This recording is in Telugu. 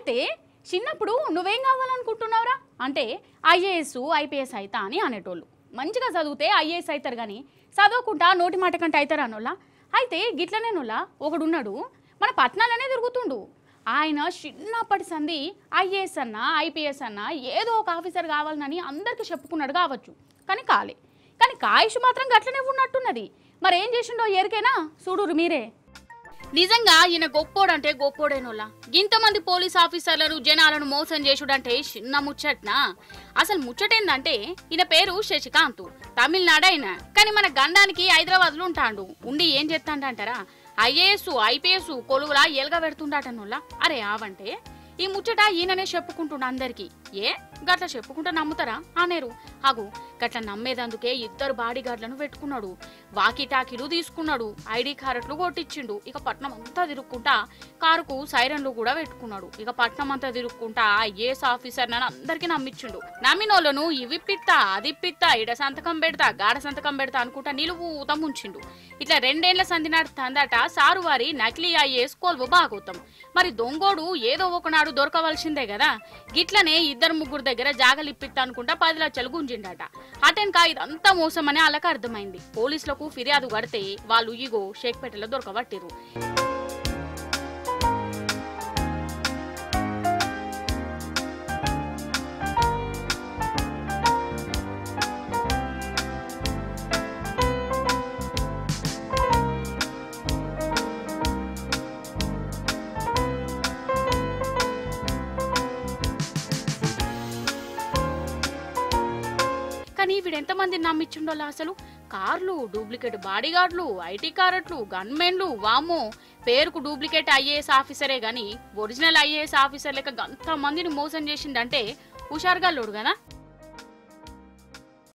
అయితే చిన్నప్పుడు నువ్వేం కావాలనుకుంటున్నావురా అంటే ఐఏఎస్ ఐపీఎస్ అయితా అని అనేటోళ్ళు. మంచిగా చదివితే ఐఏఎస్ అవుతారు కానీ చదవకుండా నోటి మాట కంటే అవుతారు అనోళ్ళ. అయితే గిట్లనేనోళ్ళ ఒకడున్నాడు, మన పట్నాలనే తిరుగుతుండు. ఆయన చిన్నప్పటి సంది ఐఏఎస్ అన్నా ఐపీఎస్ అన్నా ఏదో ఒక ఆఫీసర్ కావాలని అందరికీ చెప్పుకున్నాడు కావచ్చు, కానీ కానీ కాయుష్ మాత్రం గట్లనే ఉన్నట్టున్నది. మరి ఏం చేసిండో ఎరికేనా చూడురు మీరే. నిజంగా ఈయన గొప్పోడంటే గొప్పోడేనోళ్ళ. ఇంతమంది పోలీస్ ఆఫీసర్లను జనాలను మోసం చేసుడంటే చిన్న ముచ్చట్నా? అసలు ముచ్చటేందంటే ఈయన పేరు శశికాంత్, తమిళనాడు అయినా కానీ మన గండానికి హైదరాబాద్లో ఉంటాడు. ఉండి ఏం చేస్తాడంటారా, ఐఏఎస్ ఐపీఎస్ కొలువులా ఎలుగా పెడుతుండటనోళ్ళ. అరే ఆవంటే ఈ ముచ్చట ఈయననే చెప్పుకుంటుండ అందరికి. ఏ గట్ల చెప్పుకుంటా నమ్ముతారా అనేరు. అగు గట్ల నమ్మేదందుకే ఇద్దరు బాడీ గార్డులను పెట్టుకున్నాడు, వాకీటాకీలు తీసుకున్నాడు, ఐడి కార్డులు కొట్టించిండు. ఇక పట్నం అంతా తిరుక్కుంటా కారుకు సైరన్లు కూడా పెట్టుకున్నాడు. ఇక పట్నం అంతా తిరుక్కుంటా ఐఏఎస్ ఆఫీసర్ నన్ను అందరికి నమ్మించిండు. నమ్మినోళ్ళను ఇవి పిత్తా అది పిత్తా, ఇడ సంతకం పెడతా గాడ సంతకం పెడతా అనుకుంటా నిలువుతా ముంచిండు. ఇట్లా 2 ఏళ్ల సంధి నడుతుందట సారు వారి నకిలీ ఐఏఎస్ కొలువు బాగోతాం. మరి దొంగోడు ఏదో ఒకనాడు దొరకవలసిందే కదా. గిట్లనే 2-3 దగ్గర జాగలిప్పిత్తా అనుకుంటా 10 లక్షలు గుంజిండట. అటెన్కా ఇదంతా మోసమని వాళ్ళకి అర్థమైంది. పోలీసులకు ఫిర్యాదు కడితే వాళ్ళు ఇగో షేక్పేటలో దొరకబట్టిరు. కానీ వీడెంతమంది నమ్మించుండోలా అసలు. కార్లు, డూప్లికేట్ బాడీగార్డులు, ఐటీ కార్డులు, గన్మెన్లు, వామో పేరుకు డూప్లికేట్ ఐఏఎస్ ఆఫీసరే గాని ఒరిజినల్ ఐఏఎస్ ఆఫీసర్ లెక్క అంత మందిని మోసం చేసిందంటే హుషారుగా లోడు కదా.